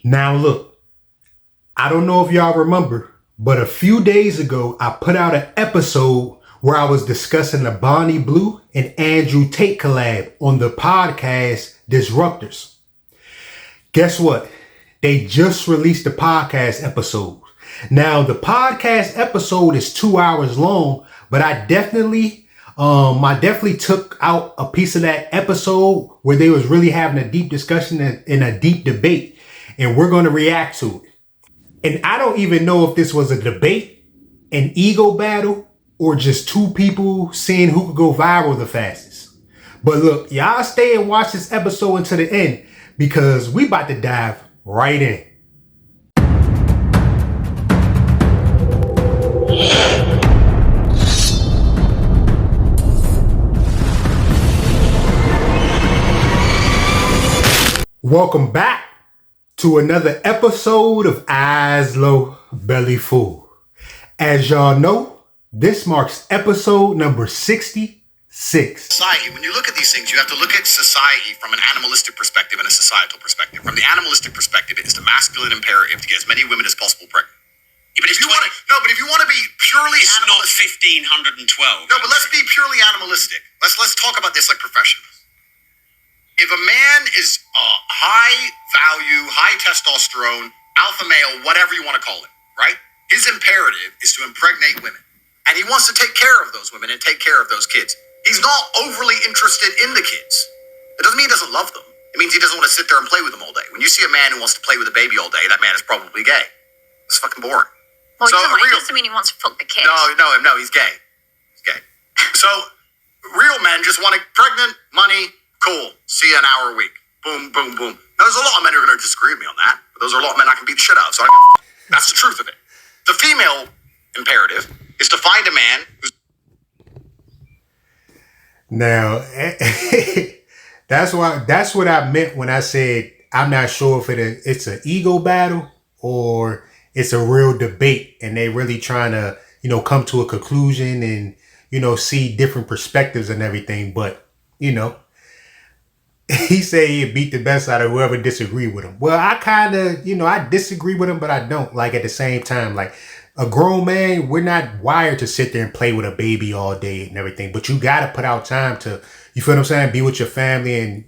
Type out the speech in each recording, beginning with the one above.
Now look, I don't know if y'all remember, but a few days ago, I put out an episode where I was discussing the Bonnie Blue and Andrew Tate collab on the podcast Disruptors. Guess what? They just released the podcast episode. Now, the podcast episode is 2 hours long, but I definitely took out a piece of that episode where they was really having a deep discussion and a deep debate, and we're going to react to it. And I don't even know if this was a debate, an ego battle, or just two people seeing who could go viral the fastest. But look, y'all stay and watch this episode until the end because we about to dive right in. Welcome back to another episode of Eyes Low, Belly Full. As y'all know, this marks episode number 66. Society, when you look at these things, you have to look at society from an animalistic perspective and a societal perspective. From the animalistic perspective, it is the masculine imperative to get as many women as possible pregnant. But if you want to be purely animalistic, not 1,512. No, but let's be purely animalistic. Let's talk about this like professionals. If a man is high value, high testosterone, alpha male, whatever you want to call it, right? His imperative is to impregnate women. And he wants to take care of those women and take care of those kids. He's not overly interested in the kids. It doesn't mean he doesn't love them. It means he doesn't want to sit there and play with them all day. When you see a man who wants to play with a baby all day, that man is probably gay. It's fucking boring. Well, so it doesn't mean he wants to fuck the kid. No, he's gay. He's gay. So real men just want to pregnant, money, cool. See you an hour a week. Boom, boom, boom. Now, there's a lot of men who are going to disagree with me on that, but those are a lot of men I can beat the shit out of. So that's the truth of it. The female imperative is to find a man who's... Now, that's what I meant when I said I'm not sure if it's an ego battle or it's a real debate, and they really trying to, come to a conclusion and, see different perspectives and everything. But, he said he'd beat the best out of whoever disagreed with him. Well, I kind of, I disagree with him, but I don't. Like, at the same time, like, a grown man, we're not wired to sit there and play with a baby all day and everything. But you got to put out time to, you feel what I'm saying, be with your family and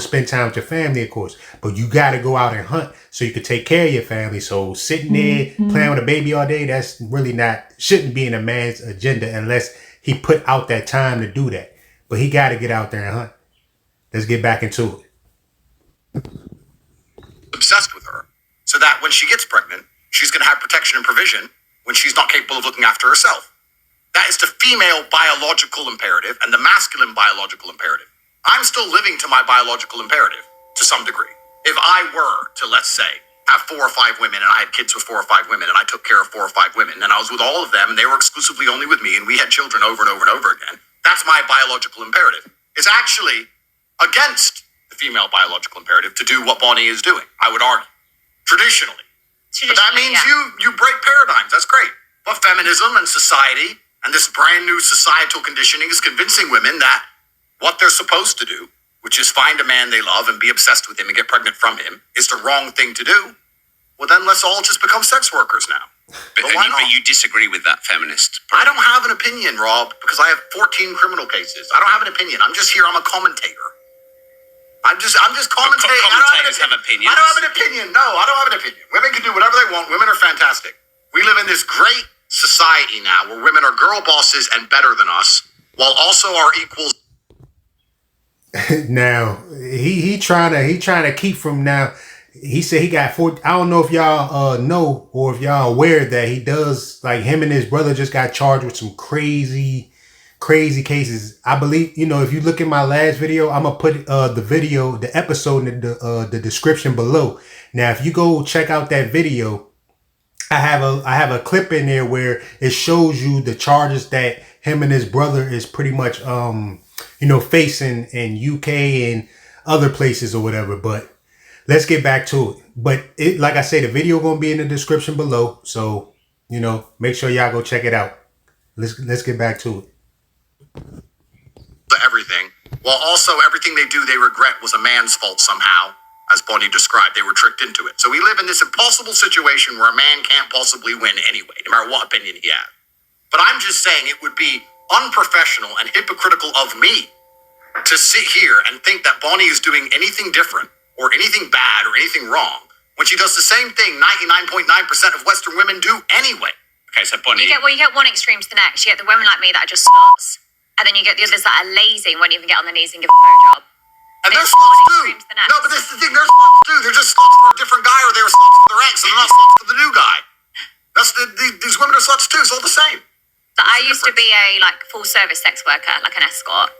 spend time with your family, of course. But you got to go out and hunt so you can take care of your family. So sitting there playing with a baby all day, that's really shouldn't be in a man's agenda unless he put out that time to do that. But he got to get out there and hunt. Let's get back into it. Obsessed with her so that when she gets pregnant, she's going to have protection and provision when she's not capable of looking after herself. That is the female biological imperative and the masculine biological imperative. I'm still living to my biological imperative to some degree. If I were to, let's say, have 4 or 5 women and I had kids with 4 or 5 women and I took care of 4 or 5 women and I was with all of them and they were exclusively only with me and we had children over and over and over again, that's my biological imperative. It's actually against the female biological imperative to do what Bonnie is doing, I would argue. Traditionally. But that means you break paradigms. That's great. But feminism and society and this brand new societal conditioning is convincing women that what they're supposed to do, which is find a man they love and be obsessed with him and get pregnant from him, is the wrong thing to do. Well, then let's all just become sex workers now. But you disagree with that feminist? I don't have an opinion, Rob, because I have 14 criminal cases. I don't have an opinion. I'm just here. I'm a commentator. I'm just commentating. Commentators have opinions. I don't have an opinion. No, I don't have an opinion. Women can do whatever they want. Women are fantastic. We live in this great society now where women are girl bosses and better than us, while also our equals. Now he trying to keep from now. He said he got 4. I don't know if y'all know or if y'all aware that he does, like, him and his brother just got charged with some crazy cases. I believe, if you look at my last video, I'm gonna put the episode in the description below. Now, if you go check out that video, I have a clip in there where it shows you the charges that him and his brother is pretty much facing in UK and other places or whatever. But let's get back to it. But like I say, the video gonna be in the description below, so make sure y'all go check it out. Let's get back to it. Everything, while also everything they do they regret was a man's fault somehow. as Bonnie described. They were tricked into it. So we live in this impossible situation where a man can't possibly win anyway, no matter what opinion he has. But I'm just saying it would be unprofessional and hypocritical of me to sit here and think that Bonnie is doing anything different or anything bad or anything wrong when she does the same thing 99.9% of Western women do anyway. Okay, so Bonnie... You get one extreme to the next. You get the women like me that are just sluts. And then you get the others that are lazy and won't even get on their knees and give a blowjob. And they're sluts too. No, but that's the thing. They're sluts too. They're just sluts for a different guy, or they were sluts for their ex, and they're not sluts for the new guy. These women are sluts too. It's all the same. But I used to be a full service sex worker, like an escort,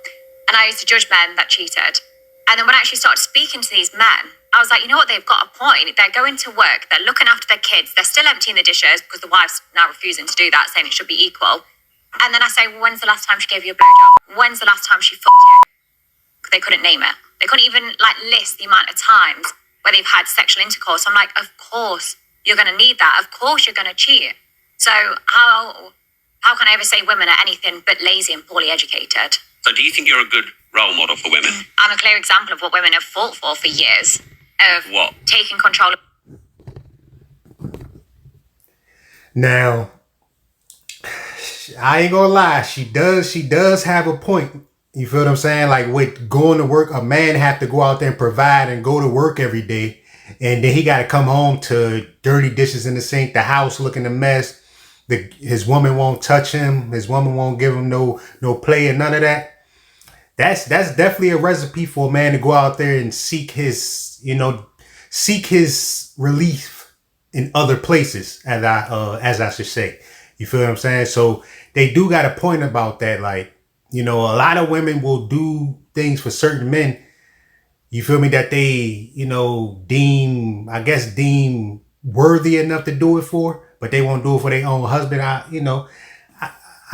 and I used to judge men that cheated. And then when I actually started speaking to these men, I was like, you know what? They've got a point. They're going to work. They're looking after their kids. They're still emptying the dishes because the wife's now refusing to do that, saying it should be equal. And then I say, well, when's the last time she gave you a blowjob? When's the last time she fucked you? They couldn't name it. They couldn't even list the amount of times where they've had sexual intercourse. I'm like, of course you're going to need that. Of course you're going to cheat. So how can I ever say women are anything but lazy and poorly educated? So do you think you're a good role model for women? I'm a clear example of what women have fought for years. Of what? Taking control of... Now, I ain't gonna lie, she does have a point. You feel what I'm saying? Like with going to work, a man have to go out there and provide and go to work every day. And then he got to come home to dirty dishes in the sink, the house looking a mess. His woman won't touch him. His woman won't give him no play and none of that. That's definitely a recipe for a man to go out there and seek his relief in other places, as I should say. You feel what I'm saying? So they do got a point about that. Like, a lot of women will do things for certain men. You feel me? That they, deem worthy enough to do it for, but they won't do it for their own husband. I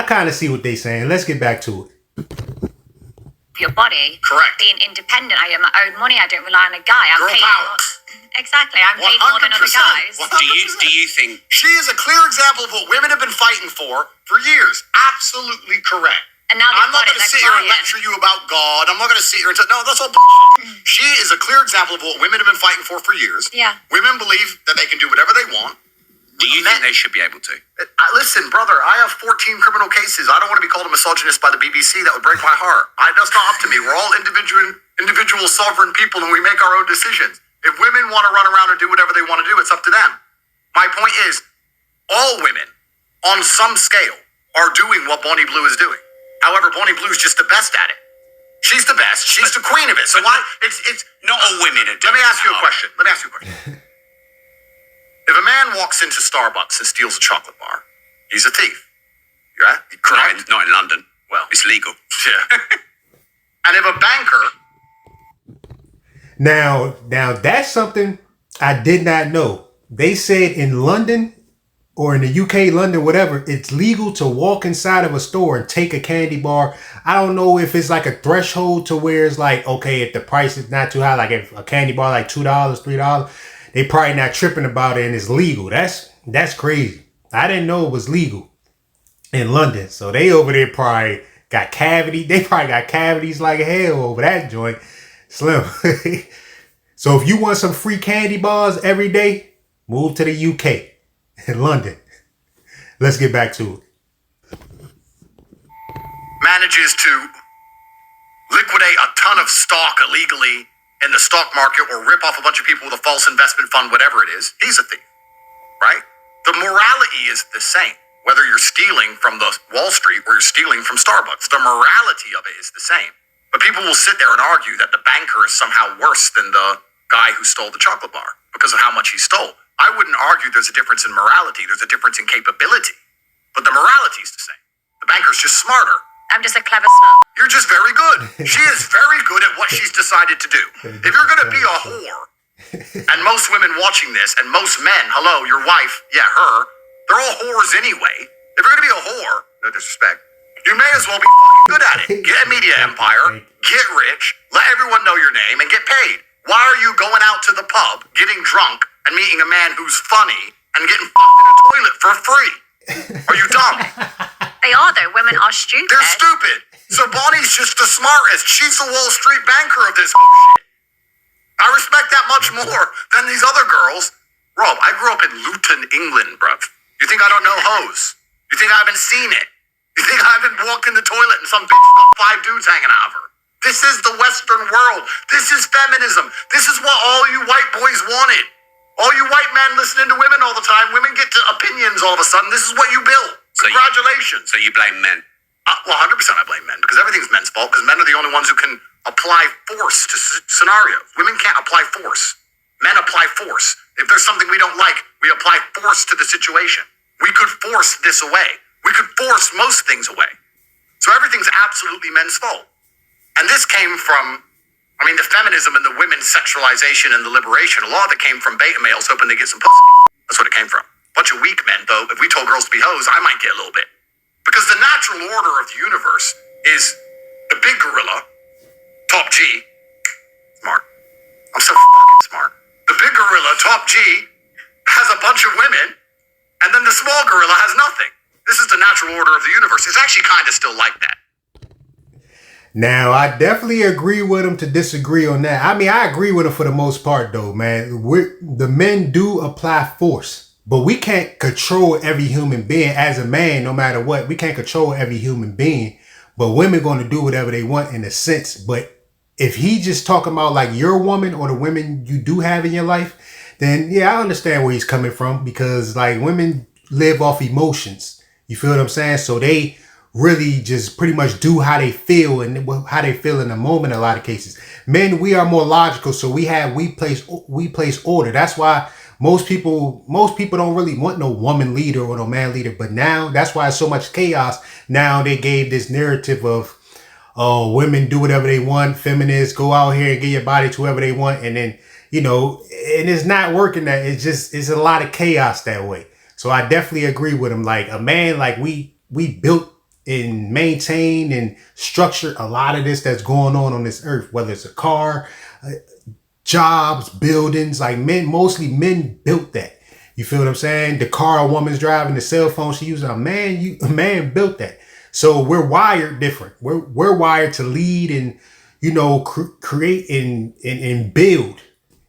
kind of see what they saying. Let's get back to it. Your body. Correct. Being independent. I earn my own money. I don't rely on a guy. Girl power. Exactly. I'm paid more than other guys. 100%. Do you think... She is a clear example of what women have been fighting for years. Absolutely correct. And now I'm not going to sit here and lecture you about God. I'm not going to sit here and say, no, that's all bullshit. She is a clear example of what women have been fighting for years. Yeah. Women believe that they can do whatever they want. Do you think they should be able to? Listen, brother, I have 14 criminal cases. I don't want to be called a misogynist by the BBC. That would break my heart. That's not up to me. We're all individual sovereign people, and we make our own decisions. If women want to run around and do whatever they want to do, it's up to them. My point is, all women, on some scale, are doing what Bonnie Blue is doing. However, Bonnie Blue is just the best at it. She's the best. She's the queen of it. So why? It's not all women are doing. Let me ask you a question. If a man walks into Starbucks and steals a chocolate bar, he's a thief. Yeah? Correct? Not in London. Well, it's legal. Yeah. And if a banker... Now that's something I did not know. They said in London or in the UK, London, whatever, it's legal to walk inside of a store and take a candy bar. I don't know if it's like a threshold to where it's like, okay, if the price is not too high, like if a candy bar like $2, $3, they probably not tripping about it and it's legal. That's crazy. I didn't know it was legal in London. So they over there probably got cavity. They probably got cavities like hell over that joint. Slim. So if you want some free candy bars every day, move to the UK in London. Let's get back to it. Manages to liquidate a ton of stock illegally in the stock market or rip off a bunch of people with a false investment fund, whatever it is, he's a thief, right? The morality is the same, whether you're stealing from the Wall Street or you're stealing from Starbucks. The morality of it is the same. But people will sit there and argue that the banker is somehow worse than the guy who stole the chocolate bar because of how much he stole. I wouldn't argue there's a difference in morality. There's a difference in capability. But the morality is the same. The banker's just smarter. I'm just a clever slut. You're just very good. She is very good at what she's decided to do. If you're going to be a whore, and most women watching this, and most men, hello, your wife, yeah, her, they're all whores anyway. If you're going to be a whore, no disrespect, you may as well be fucking good at it. Get a media empire, get rich, let everyone know your name, and get paid. Why are you going out to the pub, getting drunk, and meeting a man who's funny, and getting fucked in a toilet for free? Are you dumb? They are, though. Women are stupid. They're stupid. So Bonnie's just the smartest. She's the Wall Street banker of this whole shit. I respect that much more than these other girls. Rob, I grew up in Luton, England, bruv. You think I don't know hoes? You think I haven't seen it? You think I haven't walked in the toilet and some bitch got 5 dudes hanging out of her? This is the Western world. This is feminism. This is what all you white boys wanted. All you white men listening to women all the time, women get to opinions all of a sudden. This is what you built. Congratulations. So you blame men? Well, 100% I blame men, because everything's men's fault, because men are the only ones who can apply force to scenarios. Women can't apply force. Men apply force. If there's something we don't like, we apply force to the situation. We could force this away. We could force most things away. So everything's absolutely men's fault. And this came from, the feminism and the women's sexualization and the liberation, a lot of it came from beta males hoping to get some pussy. That's what it came from. Bunch of weak men, though. If we told girls to be hoes, I might get a little bit. Because the natural order of the universe is the big gorilla, top G, smart. I'm so fucking smart. The big gorilla, top G, has a bunch of women, and then the small gorilla has nothing. This is the natural order of the universe. It's actually kind of still like that. Now, I definitely agree with him to disagree on that. I agree with him for the most part, though, man. The men do apply force. But we can't control every human being as a man, no matter what. We can't control every human being. But women going to do whatever they want in a sense. But if he just talking about like your woman or the women you do have in your life, then yeah, I understand where he's coming from. Because like women live off emotions. You feel what I'm saying? So they really just pretty much do how they feel and how they feel in the moment in a lot of cases. Men, we are more logical. So we place order. That's why most people don't really want no woman leader or no man leader, but now that's why it's so much chaos. Now they gave this narrative of, women do whatever they want, feminists go out here and give your body to whoever they want, and then and it's not working. That it's a lot of chaos that way. So I definitely agree with him. Like a man, like we built and maintain and structure a lot of this that's going on this earth, whether it's a car, jobs, buildings, like mostly men built that. You feel what I'm saying? The car a woman's driving, the cell phone she using, a man built that. So we're wired different. We're wired to lead and, create and build,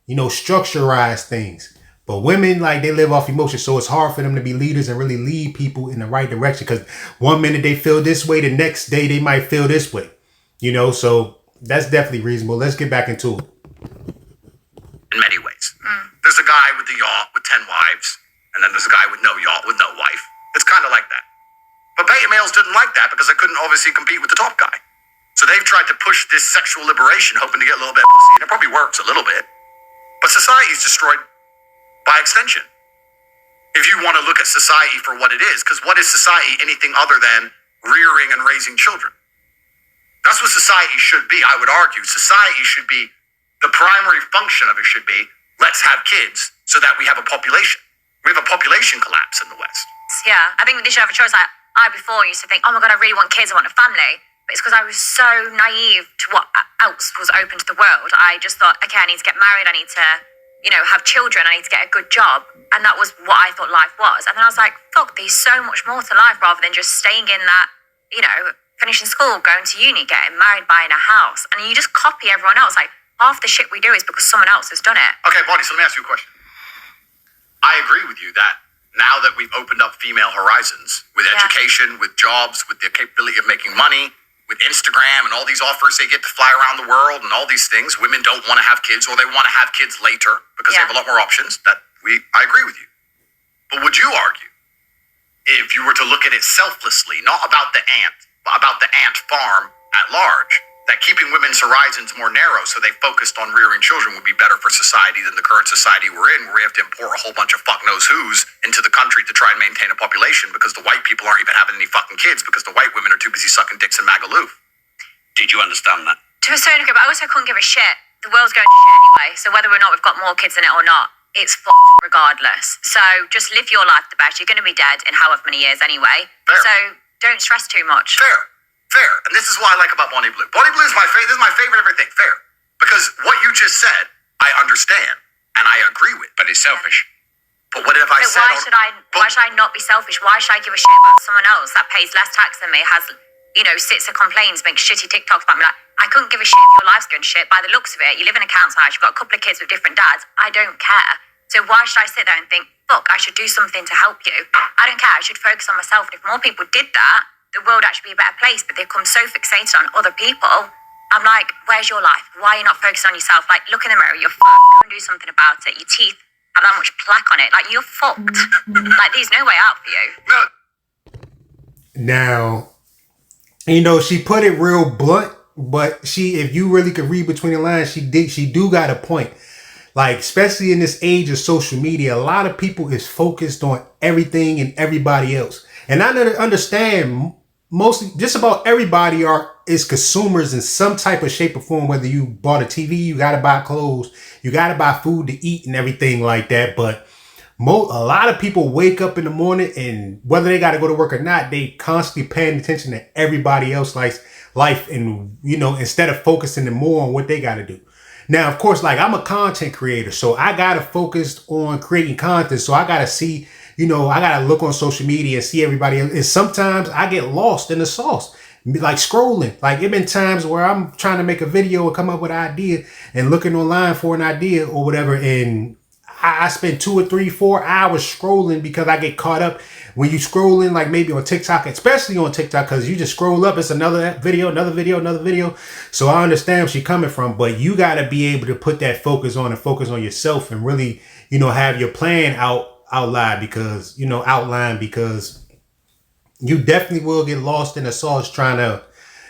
structurize things. But women, like they live off emotion. So it's hard for them to be leaders and really lead people in the right direction. Because one minute they feel this way, the next day they might feel this way, so that's definitely reasonable. Let's get back into it. In many ways. There's a guy with the yacht with 10 wives, and then there's a guy with no yacht with no wife. It's kind of like that. But beta males didn't like that because they couldn't obviously compete with the top guy. So they've tried to push this sexual liberation, hoping to get a little bit of pussy, and it probably works a little bit. But society's destroyed by extension. If you want to look at society for what it is, because what is society anything other than rearing and raising children? That's what society should be, I would argue. Society should be, the primary function of it should be, let's have kids so that we have a population. We have a population collapse in the West. Yeah, I think they should have a choice. I before used to think, oh my God, I really want kids, I want a family. But it's because I was so naive to what else was open to the world. I just thought, okay, I need to get married, I need to, have children, I need to get a good job. And that was what I thought life was. And then I was like, fuck, there's so much more to life rather than just staying in that, finishing school, going to uni, getting married, buying a house. And you just copy everyone else. Like, half the shit we do is because someone else has done it. Okay, Bonnie, so let me ask you a question. I agree with you that now that we've opened up female horizons with education, with jobs, with the capability of making money, with Instagram and all these offers they get to fly around the world and all these things, women don't want to have kids or they want to have kids later because they have a lot more options. I agree with you. But would you argue, if you were to look at it selflessly, not about the ant, but about the ant farm at large, that keeping women's horizons more narrow so they focused on rearing children would be better for society than the current society we're in, where we have to import a whole bunch of fuck-knows-whos into the country to try and maintain a population because the white people aren't even having any fucking kids because the white women are too busy sucking dicks in Magaluf. Did you understand that? To a certain degree, but I also couldn't give a shit. The world's going to shit anyway, so whether or not we've got more kids in it or not, it's regardless. So just live your life the best. You're going to be dead in however many years anyway. Fair. So don't stress too much. Fair. And this is what I like about Bonnie Blue. Bonnie Blue is my favorite. This is my favorite everything. Fair. Because what you just said, I understand and I agree with. But it's selfish. But what if I said... Why should I not be selfish? Why should I give a shit about someone else that pays less tax than me, has sits and complains, makes shitty TikToks about me. Like, I couldn't give a shit if your life's going shit. By the looks of it, you live in a council house, you've got a couple of kids with different dads. I don't care. So why should I sit there and think, fuck, I should do something to help you? I don't care. I should focus on myself. And if more people did that, the world would actually be a better place. But they've become so fixated on other people. I'm like, where's your life? Why are you not focused on yourself? Like, look in the mirror, you're fucked. Go and do something about it. Your teeth have that much plaque on it. Like, you're fucked. Like, there's no way out for you. Now, she put it real blunt, but if you really could read between the lines, she do got a point. Like, especially in this age of social media, a lot of people is focused on everything and everybody else. And I understand mostly just about everybody is consumers in some type of shape or form, whether you bought a TV, you got to buy clothes, you got to buy food to eat and everything like that. But a lot of people wake up in the morning, and whether they got to go to work or not, they constantly paying attention to everybody else's life, and instead of focusing more on what they got to do. Now, of course, like, I'm a content creator, so I got to focus on creating content. So I got to see, I got to look on social media and see everybody else. And sometimes I get lost in the sauce, like scrolling. Like, it been times where I'm trying to make a video and come up with an idea and looking online for an idea or whatever, and I spend 2 or 3, 4 hours scrolling because I get caught up. When you scrolling, like maybe on TikTok, especially on TikTok, because you just scroll up, it's another video, another video, another video. So I understand where she's coming from, but you got to be able to put that focus on yourself and really, have your plan outlined because you definitely will get lost in the sauce trying to,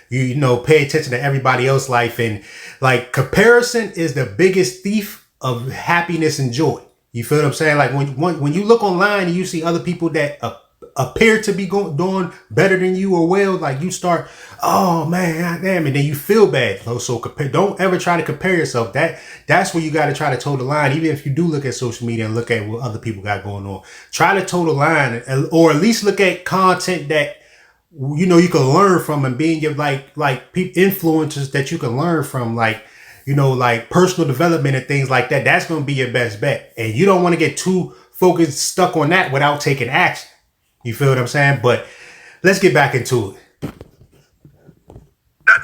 pay attention to everybody else's life. And like, comparison is the biggest thief of happiness and joy. You feel what I'm saying? Like, when you look online and you see other people that appear to be doing better than you or well, like, you start, oh man, damn, and then you feel bad. So don't ever try to compare yourself. That's where you got to try to toe the line. Even if you do look at social media and look at what other people got going on, try to toe the line, or at least look at content that you can learn from, and being your like influencers that you can learn from, like personal development and things like that. That's going to be your best bet. And you don't want to get too focused, stuck on that without taking action. You feel what I'm saying? But let's get back into it. But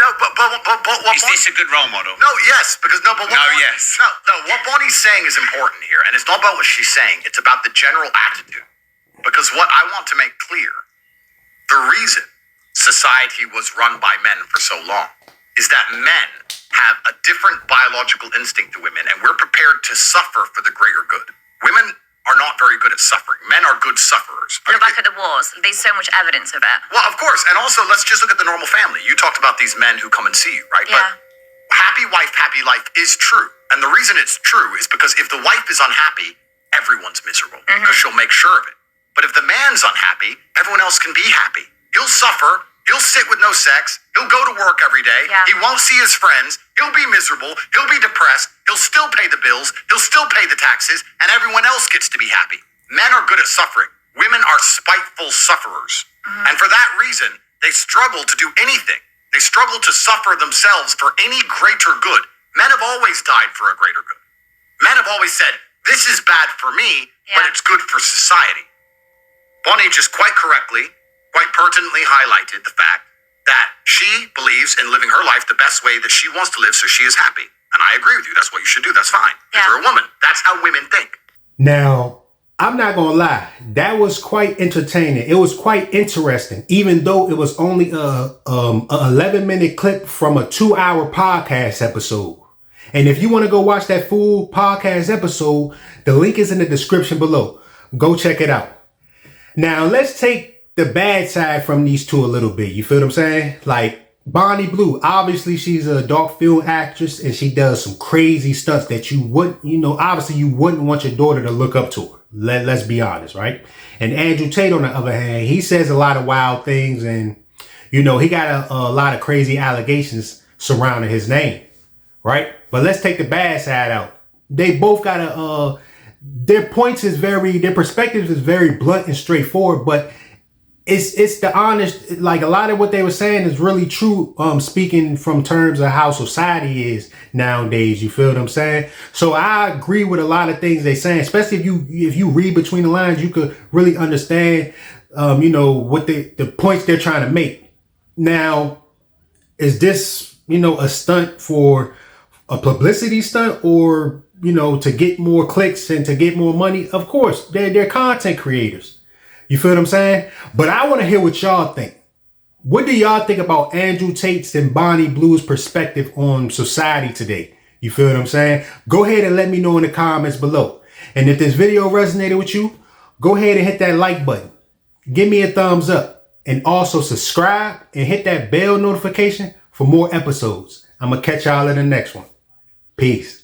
Is this a good role model? No, yes, because yes. What Bonnie's saying is important here, and it's not about what she's saying. It's about the general attitude. Because what I want to make clear, the reason society was run by men for so long is that men have a different biological instinct to women, and we're prepared to suffer for the greater good. Women are not very good at suffering. Men are good sufferers. Look back at the wars. There's so much evidence of it. Well, of course. And also, let's just look at the normal family. You talked about these men who come and see you, right? Yeah. But happy wife, happy life is true. And the reason it's true is because if the wife is unhappy, everyone's miserable because she'll make sure of it. But if the man's unhappy, everyone else can be happy. He'll suffer. He'll sit with no sex. He'll go to work every day. Yeah. He won't see his friends. He'll be miserable. He'll be depressed. He'll still pay the bills. He'll still pay the taxes. And everyone else gets to be happy. Men are good at suffering. Women are spiteful sufferers. And for that reason, they struggle to do anything. They struggle to suffer themselves for any greater good. Men have always died for a greater good. Men have always said, this is bad for me, but it's good for society. Bonnie just quite correctly, quite pertinently highlighted the fact that she believes in living her life the best way that she wants to live, so she is happy. And I agree with you. That's what you should do. That's fine. If you're a woman, that's how women think. Now, I'm not going to lie. That was quite entertaining. It was quite interesting, even though it was only a 11-minute clip from a 2-hour podcast episode. And if you want to go watch that full podcast episode, the link is in the description below. Go check it out. Now, let's take the bad side from these two a little bit. You feel what I'm saying? Like, Bonnie Blue, obviously she's a dark film actress and she does some crazy stunts that you wouldn't, obviously you wouldn't want your daughter to look up to her. Let's be honest, right? And Andrew Tate, on the other hand, he says a lot of wild things, and he got a lot of crazy allegations surrounding his name, right? But let's take the bad side out. They both got their perspectives is very blunt and straightforward, but it's the honest, like, a lot of what they were saying is really true, speaking from terms of how society is nowadays. You feel what I'm saying? So I agree with a lot of things they're saying, especially if you read between the lines, you could really understand, what the points they're trying to make. Now, is this, a stunt for a publicity stunt or, to get more clicks and to get more money? Of course, they're content creators. You feel what I'm saying? But I want to hear what y'all think. What do y'all think about Andrew Tate's and Bonnie Blue's perspective on society today? You feel what I'm saying? Go ahead and let me know in the comments below. And if this video resonated with you, go ahead and hit that like button. Give me a thumbs up. And also subscribe and hit that bell notification for more episodes. I'm going to catch y'all in the next one. Peace.